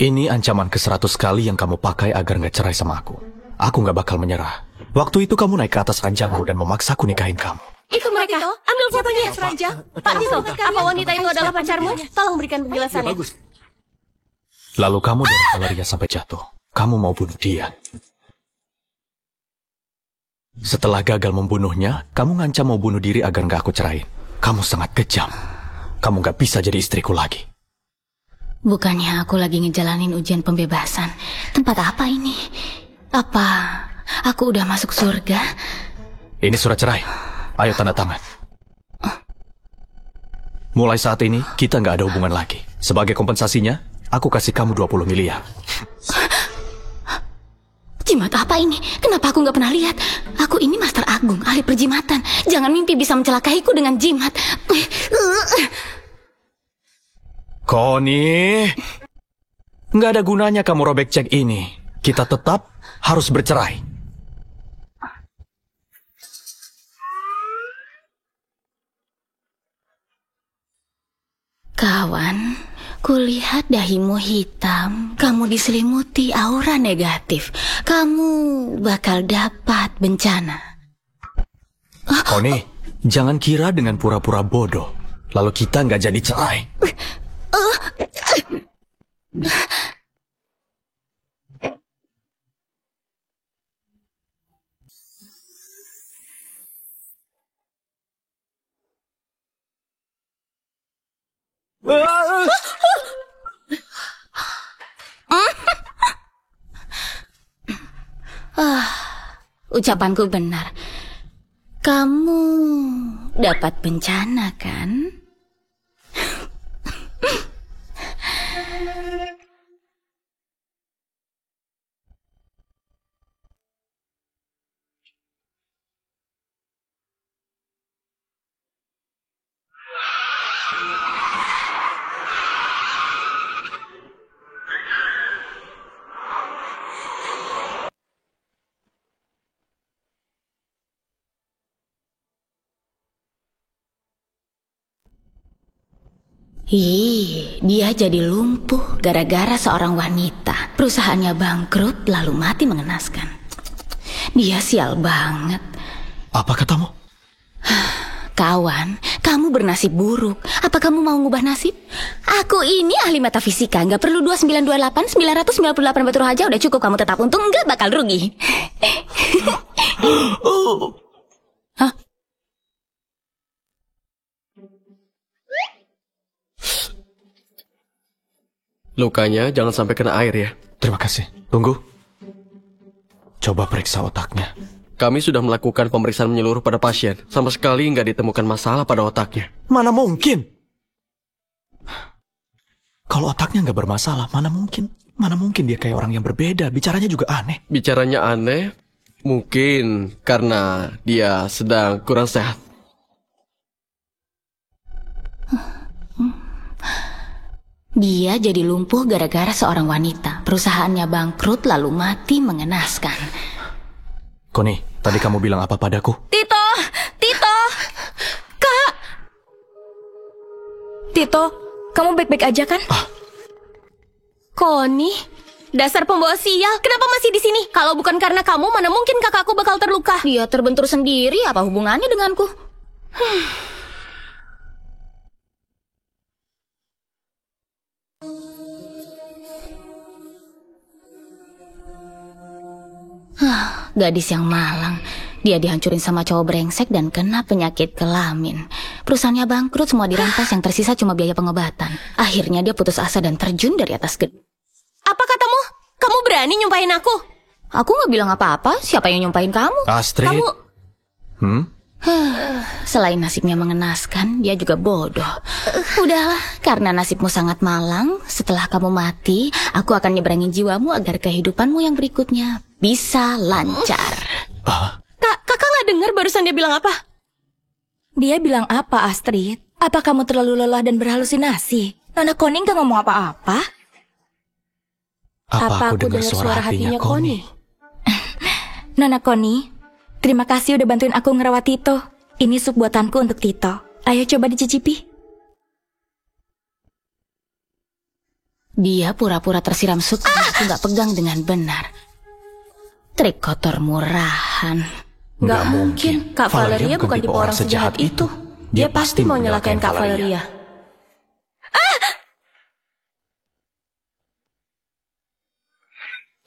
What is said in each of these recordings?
Ini ancaman ke-100 kali yang kamu pakai agar nggak cerai sama aku. Aku nggak bakal menyerah. Waktu itu kamu naik ke atas ranjangmu dan memaksaku nikahin kamu. Itu mereka. Ambil fotonya. Ranjang. Pak Tito, apa wanita itu adalah pacarmu? Tolong berikan penjelasannya. Lalu kamu dorong Valeria sampai jatuh. Kamu mau bunuh dia. Setelah gagal membunuhnya, kamu ngancam mau bunuh diri agar nggak aku cerain. Kamu sangat kejam. Kamu nggak bisa jadi istriku lagi. Bukannya aku lagi ngejalanin ujian pembebasan. Tempat apa ini? Apa aku udah masuk surga? Ini surat cerai. Ayo tanda tangan. Mulai saat ini, kita nggak ada hubungan lagi. Sebagai kompensasinya, aku kasih kamu 20 miliar. Jimat apa ini? Kenapa aku nggak pernah lihat? Aku ini Master Agung, ahli perjimatan. Jangan mimpi bisa mencelakaiku dengan jimat. Connie, nggak ada gunanya kamu robek cek ini. Kita tetap harus bercerai. Kawan, kulihat dahimu hitam. Kamu diselimuti aura negatif. Kamu bakal dapat bencana. Connie, jangan kira dengan pura-pura bodoh, lalu kita nggak jadi cerai. Ucapanku benar. Kamu dapat bencana, kan? Dia jadi lumpuh gara-gara seorang wanita. Perusahaannya bangkrut lalu mati mengenaskan. Dia sial banget. Apa katamu? Kawan, kamu bernasib buruk. Apa kamu mau ngubah nasib? Aku ini ahli metafisika. Nggak perlu 2928, 998 batu aja udah cukup. Kamu tetap untung, nggak bakal rugi. Hah? Lukanya jangan sampai kena air ya. Terima kasih. Tunggu. Coba periksa otaknya. Kami sudah melakukan pemeriksaan menyeluruh pada pasien. Sama sekali nggak ditemukan masalah pada otaknya. Mana mungkin? Kalau otaknya nggak bermasalah, mana mungkin? Mana mungkin dia kayak orang yang berbeda. Bicaranya juga aneh. Bicaranya aneh, mungkin karena dia sedang kurang sehat. Dia jadi lumpuh gara-gara seorang wanita. Perusahaannya bangkrut lalu mati mengenaskan. Connie, tadi kamu bilang apa padaku? Tito! Kak! Tito, kamu baik-baik aja kan? Connie, dasar pembawa sial. Kenapa masih di sini? Kalau bukan karena kamu, mana mungkin kakakku bakal terluka? Dia terbentur sendiri, apa hubungannya denganku? Gadis yang malang. Dia dihancurin sama cowok brengsek dan kena penyakit kelamin. Perusahaannya bangkrut, semua dirampas, yang tersisa cuma biaya pengobatan. Akhirnya dia putus asa dan terjun dari atas gedung. Apa katamu? Kamu berani nyumpahin aku? Aku nggak bilang apa-apa. Siapa yang nyumpahin kamu? Astrid. Kamu... Selain nasibnya mengenaskan, dia juga bodoh. Udahlah, karena nasibmu sangat malang, setelah kamu mati, aku akan nyeberangin jiwamu agar kehidupanmu yang berikutnya bisa lancar. Kakak nggak dengar barusan dia bilang apa? Dia bilang apa, Astrid? Apa kamu terlalu lelah dan berhalusinasi? Nona Connie nggak ngomong apa-apa? Apa aku dengar suara hatinya Connie? Nona Connie, terima kasih udah bantuin aku ngerawat Tito. Ini sup buatanku untuk Tito. Ayo coba dicicipi. Dia pura-pura tersiram sup karena aku nggak pegang dengan benar. Trik kotor murahan. Nggak mungkin. Kak Valeria bukan tipe orang sejahat itu. Dia pasti mau nyelakain Kak Valeria.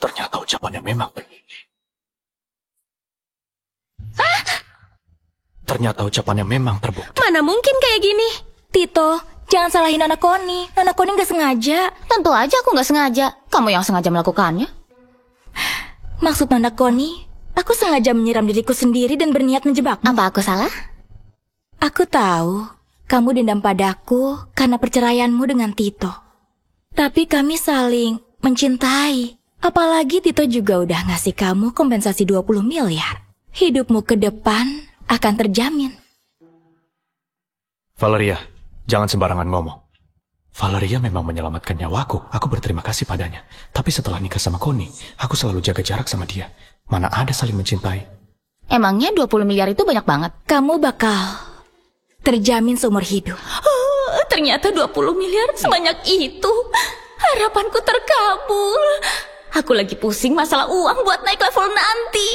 Ternyata ucapannya memang begini. Ternyata ucapannya memang terbukti. Mana mungkin kayak gini? Tito, jangan salahin Nona Connie. Nona Connie nggak sengaja. Tentu aja aku nggak sengaja. Kamu yang sengaja melakukannya. Maksud Nona Connie, aku sengaja menyiram diriku sendiri dan berniat menjebakmu. Apa aku salah? Aku tahu, kamu dendam padaku karena perceraianmu dengan Tito. Tapi kami saling mencintai. Apalagi Tito juga udah ngasih kamu kompensasi 20 miliar. Hidupmu ke depan akan terjamin. Valeria, jangan sembarangan ngomong. Valeria memang menyelamatkan nyawaku. Aku berterima kasih padanya. Tapi setelah nikah sama Connie, aku selalu jaga jarak sama dia. Mana ada saling mencintai. Emangnya 20 miliar itu banyak banget? Kamu bakal terjamin seumur hidup. Ternyata 20 miliar sebanyak itu. Harapanku terkabul. Aku lagi pusing masalah uang buat naik level nanti.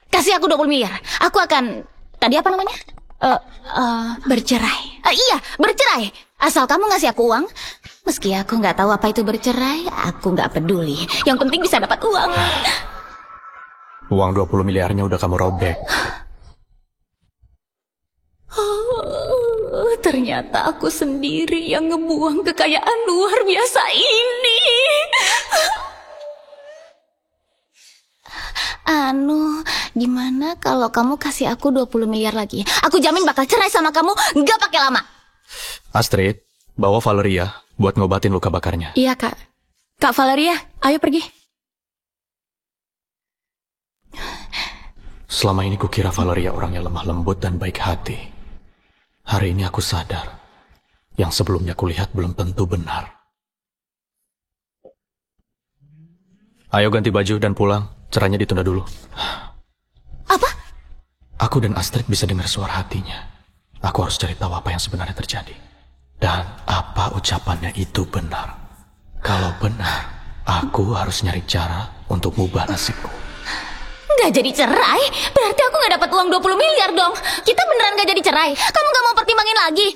Kasih aku 20 miliar. Aku akan... Tadi apa namanya? Bercerai. Iya, bercerai. Asal kamu ngasih aku uang. Meski aku nggak tahu apa itu bercerai, aku nggak peduli. Yang penting bisa dapat uang. Uang 20 miliarnya udah kamu robek. Ternyata aku sendiri yang ngebuang kekayaan luar biasa ini. Gimana kalau kamu kasih aku 20 miliar lagi? Aku jamin bakal cerai sama kamu, nggak pakai lama. Astrid, bawa Valeria buat ngobatin luka bakarnya. Iya, Kak. Kak Valeria, ayo pergi. Selama ini kukira Valeria orangnya lemah lembut dan baik hati. Hari ini aku sadar, yang sebelumnya kulihat belum tentu benar. Ayo ganti baju dan pulang, cerainya ditunda dulu. Apa? Aku dan Astrid bisa dengar suara hatinya. Aku harus cari tahu apa yang sebenarnya terjadi. Dan apa ucapannya itu benar. Kalau benar, aku harus nyari cara untuk mengubah nasibku. Nggak jadi cerai? Berarti aku nggak dapat uang 20 miliar dong. Kita beneran nggak jadi cerai? Kamu nggak mau pertimbangin lagi?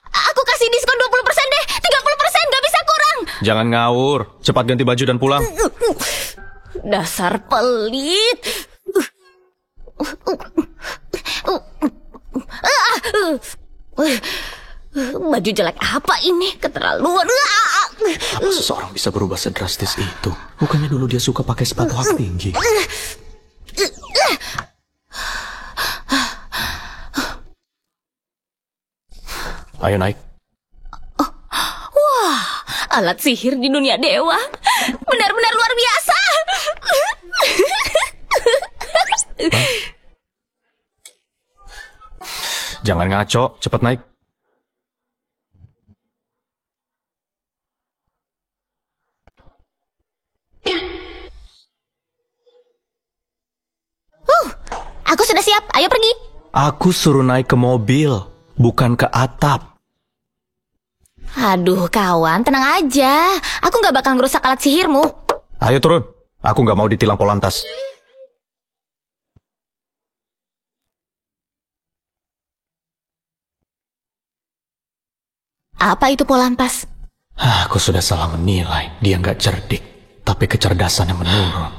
Aku kasih diskon 20% deh. 30%, nggak bisa kurang. Jangan ngawur. Cepat ganti baju dan pulang. Dasar pelit. Baju jelek apa ini? Keterlaluan. Apa seseorang bisa berubah sedrastis itu? Bukannya dulu dia suka pakai sepatu hak tinggi. Ayo naik. Wah, alat sihir di dunia dewa. Benar-benar luar biasa. Jangan ngaco, cepat naik. Aku sudah siap, ayo pergi. Aku suruh naik ke mobil, bukan ke atap. Aduh kawan, tenang aja. Aku gak bakal ngerusak alat sihirmu. Ayo turun, aku nggak mau ditilang Polantas. Apa itu Polantas? Aku sudah salah menilai, dia nggak cerdik, tapi kecerdasannya menurun.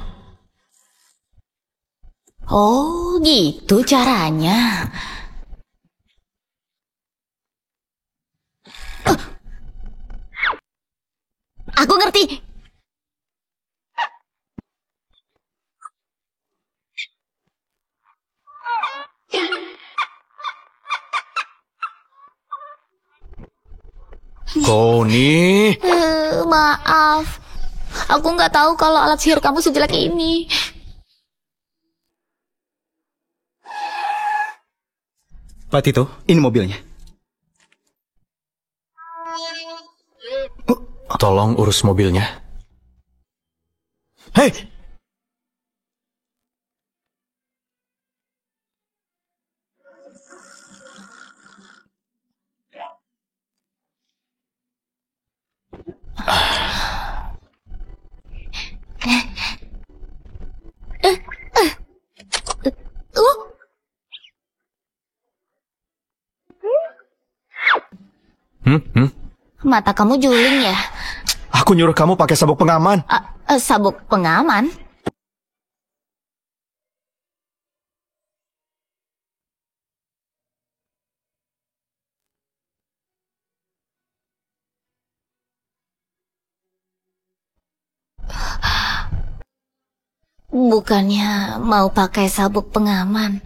Oh gitu caranya. Aku ngerti. Connie. Maaf. Aku nggak tahu kalau alat sihir kamu sejelek ini. Pak Tito, ini mobilnya. Tolong urus mobilnya. Hei! Mata kamu juling ya? Aku nyuruh kamu pakai sabuk pengaman. Sabuk pengaman? Bukannya mau pakai sabuk pengaman.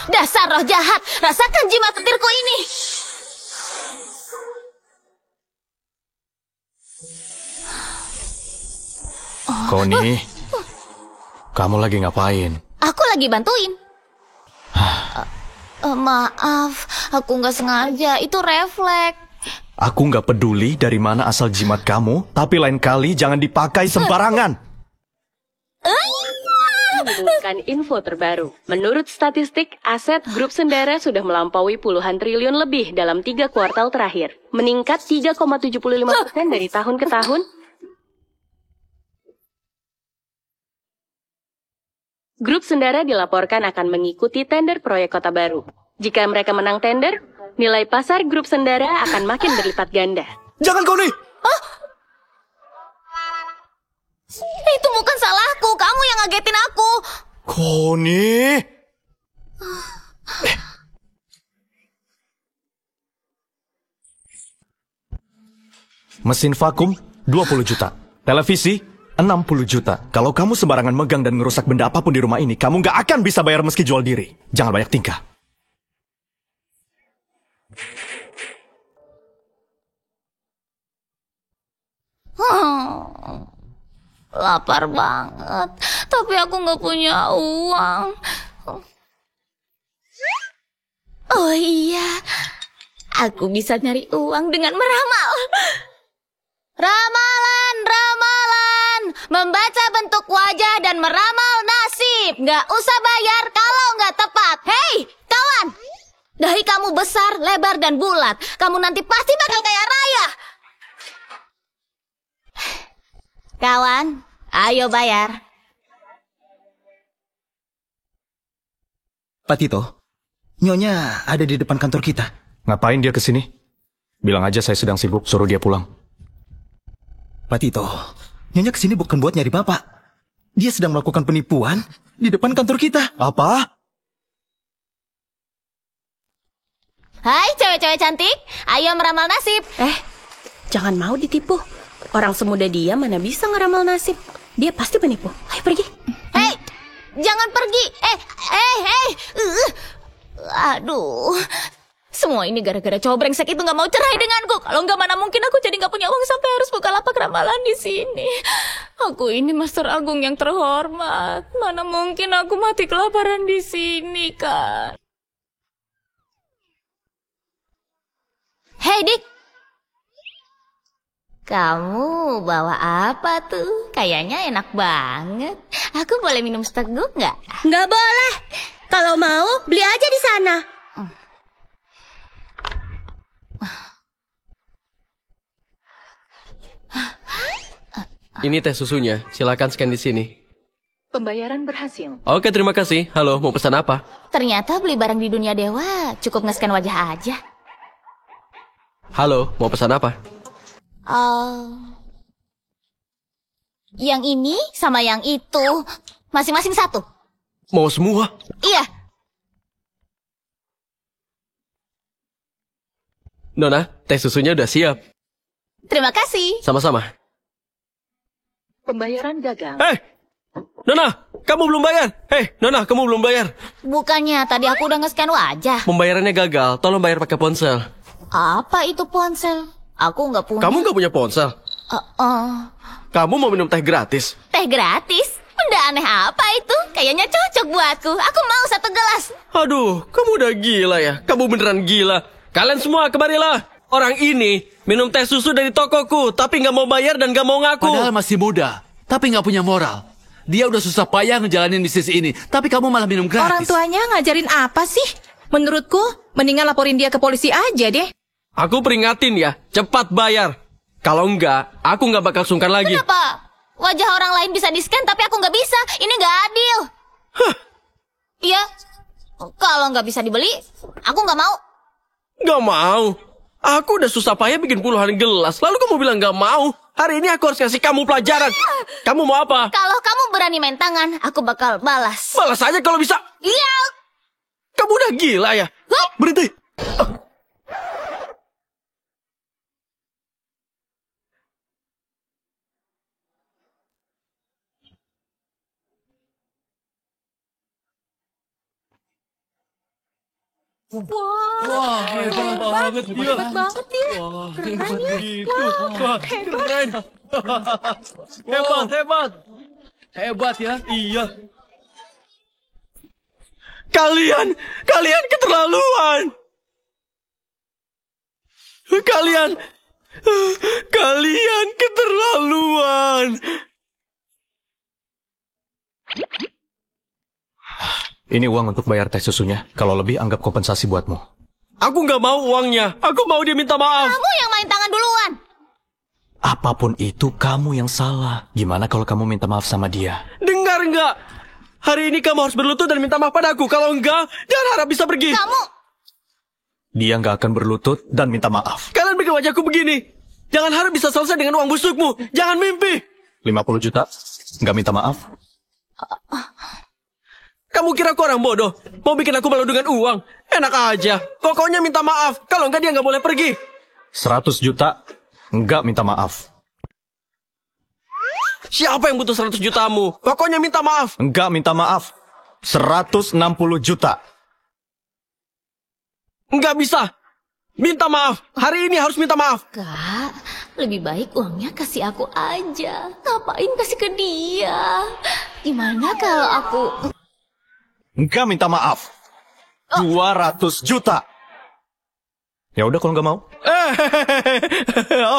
Dasar roh jahat, rasakan jimat petirku ini. Connie, kamu lagi ngapain? Aku lagi bantuin. Maaf, aku nggak sengaja, itu refleks. Aku nggak peduli dari mana asal jimat kamu, tapi lain kali jangan dipakai sembarangan. Mengumumkan info terbaru. Menurut statistik, aset grup Sendara sudah melampaui puluhan triliun lebih dalam 3 kuartal terakhir. Meningkat 3,75% dari tahun ke tahun. Grup Sendara dilaporkan akan mengikuti tender proyek Kota Baru. Jika mereka menang tender, nilai pasar grup Sendara akan makin berlipat ganda. Jangan, Connie! Itu bukan salahku, kamu yang ngagetin aku. Connie! Mesin vakum 20 juta. Televisi 60 juta. Kalau kamu sembarangan megang dan ngerusak benda apapun di rumah ini, kamu nggak akan bisa bayar meski jual diri. Jangan banyak tingkah. Lapar banget, tapi aku nggak punya uang. Oh iya, aku bisa nyari uang dengan meramal. Ramalan, ramalan, membaca bentuk wajah dan meramal nasib. Nggak usah bayar kalau nggak tepat. Hei, kawan, dahi kamu besar, lebar, dan bulat. Kamu nanti pasti bakal kaya raya. Kawan, ayo bayar. Pak Tito, Nyonya ada di depan kantor kita. Ngapain dia kesini? Bilang aja saya sedang sibuk, suruh dia pulang. Pak Tito, Nyonya kesini bukan buat nyari Bapak. Dia sedang melakukan penipuan di depan kantor kita. Apa? Hai cewek-cewek cantik, ayo meramal nasib. Jangan mau ditipu. Orang semuda dia mana bisa ngeramal nasib. Dia pasti penipu. Ayo pergi. Hei, jangan pergi. Aduh, semua ini gara-gara cowok brengsek itu nggak mau cerai denganku. Kalau nggak, mana mungkin aku jadi nggak punya uang sampai harus buka lapak ramalan di sini. Aku ini Master Agung yang terhormat. Mana mungkin aku mati kelaparan di sini, kan? Hei, Dik. Kamu bawa apa tuh? Kayaknya enak banget. Aku boleh minum seteguk nggak? Nggak boleh. Kalau mau, beli aja di sana. Ini teh susunya, silakan scan di sini. Pembayaran berhasil. Oke, terima kasih. Halo, mau pesan apa? Ternyata beli barang di dunia dewa cukup nge-scan wajah aja. Halo, mau pesan apa? Yang ini sama yang itu masing-masing satu. Mau semua? Iya. Nona, teh susunya udah siap. Terima kasih. Sama-sama. Pembayaran gagal. Nona, kamu belum bayar. Nona, kamu belum bayar. Bukannya tadi aku udah nge-scan wajah. Pembayarannya gagal, tolong bayar pakai ponsel. Apa itu ponsel? Aku nggak punya. Kamu nggak punya ponsel? Kamu mau minum teh gratis? Teh gratis? Benda aneh apa itu? Kayaknya cocok buatku. Aku mau satu gelas. Aduh, kamu udah gila ya? Kamu beneran gila. Kalian semua kemarilah. Orang ini minum teh susu dari tokoku, tapi nggak mau bayar dan nggak mau ngaku. Padahal masih muda, tapi nggak punya moral. dia udah susah payah ngejalanin bisnis ini, tapi kamu malah minum Orang gratis. tuanya ngajarin apa sih? Menurutku, mendingan laporin dia ke polisi aja deh. Aku peringatin ya, cepat bayar. Kalau enggak, aku nggak bakal sungkan lagi. Kenapa? Wajah orang lain bisa di-scan tapi aku nggak bisa. Ini nggak adil. Iya. Kalau nggak bisa dibeli, aku nggak mau. Nggak mau. Aku udah susah payah bikin puluhan gelas, lalu kamu bilang nggak mau. Hari ini aku harus kasih kamu pelajaran. Kamu mau apa? Kalau kamu berani main tangan, aku bakal balas. Balas aja kalau bisa. Iya. Kamu udah gila ya? Berhenti. Wah, hebat banget dia. Hebat banget dia. Keren ya. Wah, keren. Hebat. Hebat ya. Iya. Kalian keterlaluan. Kalian keterlaluan. Ini uang untuk bayar teh susunya. Kalau lebih, anggap kompensasi buatmu. Aku nggak mau uangnya. Aku mau dia minta maaf. Kamu yang main tangan duluan. Apapun itu, kamu yang salah. Gimana kalau kamu minta maaf sama dia? Dengar nggak? Hari ini kamu harus berlutut dan minta maaf padaku. Kalau enggak, jangan harap bisa pergi. Kamu. Dia nggak akan berlutut dan minta maaf. Kalian bikin wajahku begini. Jangan harap bisa selesai dengan uang busukmu. Jangan mimpi. 50 juta? Nggak minta maaf? Kamu kira aku orang bodoh? Mau bikin aku malu dengan uang? Enak aja. Pokoknya minta maaf. Kalau enggak dia nggak boleh pergi. 100 juta? Nggak minta maaf. Siapa yang butuh 100 jutamu? Pokoknya minta maaf. Nggak minta maaf. 160 juta. Nggak bisa. Minta maaf. Hari ini harus minta maaf. Kak, lebih baik uangnya kasih aku aja. Ngapain kasih ke dia? Gimana kalau aku... Nggak minta maaf. 200 juta. Ya udah kalau nggak mau.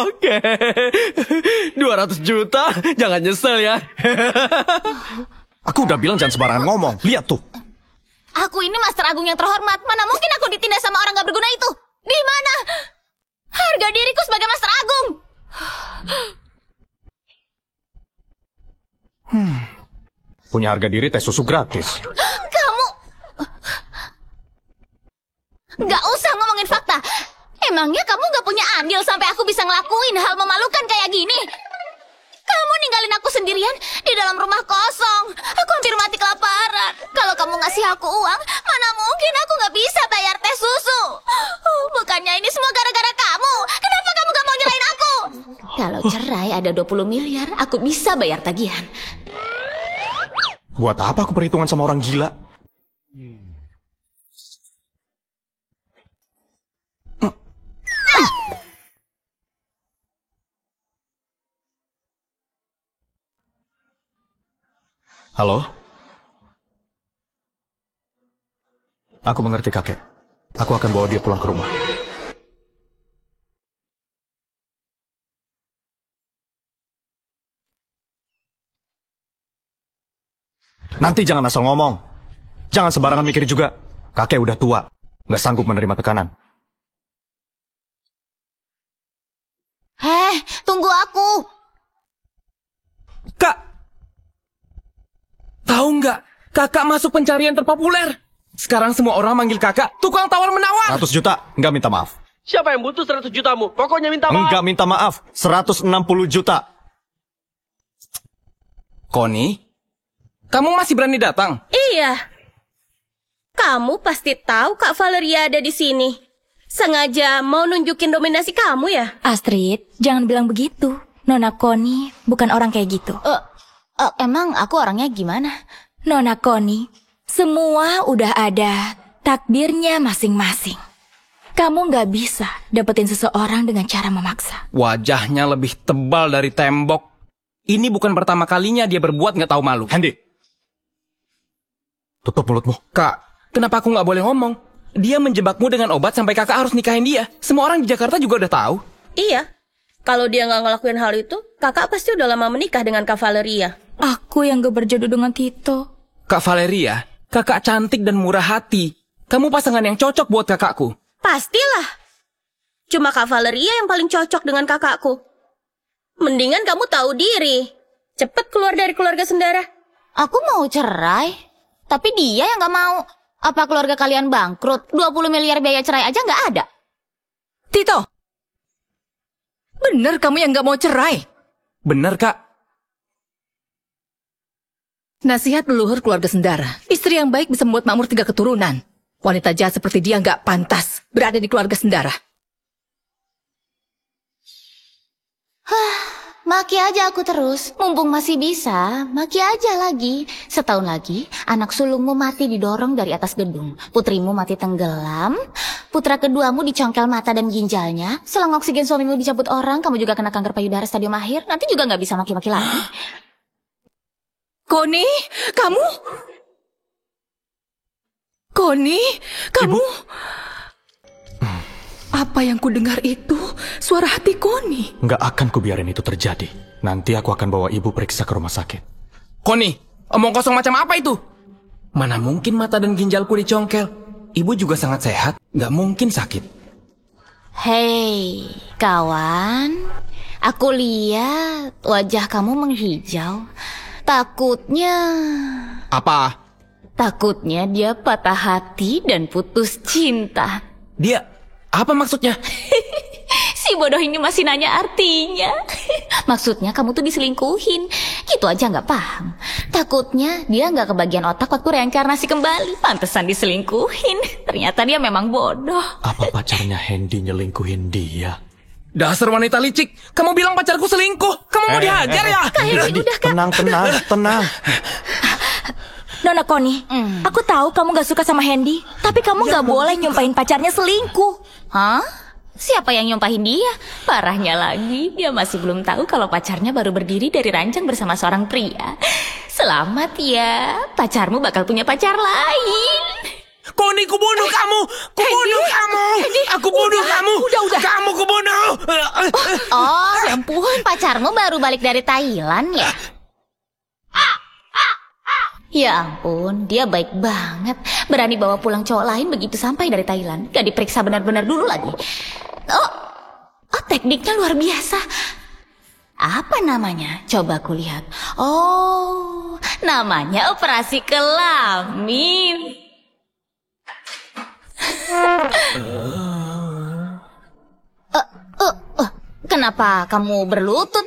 Oke. 200 juta. Jangan nyesel ya. Aku udah bilang jangan sembarangan ngomong. Lihat tuh. Aku ini Master Agung yang terhormat. Mana mungkin aku ditindas sama orang gak berguna itu? Di mana harga diriku sebagai Master Agung? Punya harga diri teh susu gratis. Kamu gak usah ngomongin fakta. Emangnya kamu gak punya andil sampai aku bisa ngelakuin hal memalukan kayak gini? Kamu ninggalin aku sendirian di dalam rumah kosong. Aku hampir mati kelaparan. Kalau kamu ngasih aku uang, mana mungkin aku gak bisa bayar teh susu. Bukannya ini semua gara-gara kamu. Kenapa kamu gak mau nyerahin aku? Kalau cerai ada 20 miliar, aku bisa bayar tagihan. Buat apa aku perhitungan sama orang gila? Halo? Aku mengerti, kakek. Aku akan bawa dia pulang ke rumah. Nanti jangan asal ngomong. Jangan sembarangan mikir juga. Kakek udah tua. Nggak sanggup menerima tekanan. Tunggu aku. Kak. Tahu nggak? Kakak masuk pencarian terpopuler. Sekarang semua orang manggil kakak tukang tawar-menawar. 100 juta, nggak minta maaf. Siapa yang butuh 100 jutamu? Pokoknya minta maaf. Nggak minta maaf. 160 juta. Connie, kamu masih berani datang? Iya. Kamu pasti tahu Kak Valeria ada di sini. Sengaja mau nunjukin dominasi kamu ya? Astrid, jangan bilang begitu. Nona Connie bukan orang kayak gitu. Emang aku orangnya gimana? Nona Connie, semua udah ada takdirnya masing-masing. Kamu nggak bisa dapetin seseorang dengan cara memaksa. Wajahnya lebih tebal dari tembok. Ini bukan pertama kalinya dia berbuat nggak tahu malu. Handy, tutup mulutmu. Kak, kenapa aku nggak boleh ngomong? Dia menjebakmu dengan obat sampai kakak harus nikahin dia. Semua orang di Jakarta juga udah tahu. Iya. Kalau dia nggak ngelakuin hal itu, kakak pasti udah lama menikah dengan Kak Valeria. Aku yang gak berjodoh dengan Tito. Kak Valeria, kakak cantik dan murah hati. Kamu pasangan yang cocok buat kakakku. Pastilah. Cuma Kak Valeria yang paling cocok dengan kakakku. Mendingan kamu tahu diri. Cepet keluar dari keluarga Sendara. Aku mau cerai, tapi dia yang gak mau. Apa keluarga kalian bangkrut? 20 miliar biaya cerai aja gak ada. Tito, bener kamu yang gak mau cerai? Bener, Kak. Nasihat leluhur keluarga Sendara. Istri yang baik bisa membuat makmur 3 keturunan. Wanita jahat seperti dia gak pantas berada di keluarga Sendara. Maki aja aku terus, mumpung masih bisa, maki aja lagi. Setahun lagi, anak sulungmu mati didorong dari atas gedung. Putrimu mati tenggelam, putra keduamu dicongkel mata dan ginjalnya. Selang oksigen suamimu dicabut orang, kamu juga kena kanker payudara stadium akhir. Nanti juga gak bisa maki-maki lagi. Koni, kamu? Koni, kamu? Ibu? Apa yang ku dengar itu? Suara hati Koni. Nggak akan kubiarin itu terjadi. Nanti aku akan bawa ibu periksa ke rumah sakit. Koni, omong kosong macam apa itu? Mana mungkin mata dan ginjalku dicongkel? Ibu juga sangat sehat, nggak mungkin sakit. Hei, kawan. Aku lihat wajah kamu menghijau. Takutnya... Apa? Takutnya dia patah hati dan putus cinta. Dia... Apa maksudnya? Si bodoh ini masih nanya artinya. Maksudnya kamu tuh diselingkuhin. Gitu aja nggak paham. Takutnya dia nggak kebagian otak waktu reinkarnasi kembali. Pantesan diselingkuhin. Ternyata dia memang bodoh. Apa pacarnya Hendy nyelingkuhin dia? Dasar wanita licik. Kamu bilang pacarku selingkuh. Kamu mau dihajar ya? Hendy, tenang. Nona Koni, aku tahu kamu gak suka sama Hendy, tapi kamu gak boleh nyumpahin pacarnya selingkuh. Hah? Siapa yang nyumpahin dia? Parahnya lagi, dia masih belum tahu kalau pacarnya baru berdiri dari ranjang bersama seorang pria. Selamat ya, pacarmu bakal punya pacar lain. Koni, kubunuh kamu! Kubunuh kamu! Aku bunuh kamu! Udah. Kamu kubunuh! Oh, ya ampun, pacarmu baru balik dari Thailand ya? Ya ampun, dia baik banget. Berani bawa pulang cowok lain begitu sampai dari Thailand. Gak diperiksa benar-benar dulu lagi. Oh, tekniknya luar biasa. Apa namanya? Coba aku lihat. Oh, namanya operasi kelamin. Kenapa kamu berlutut?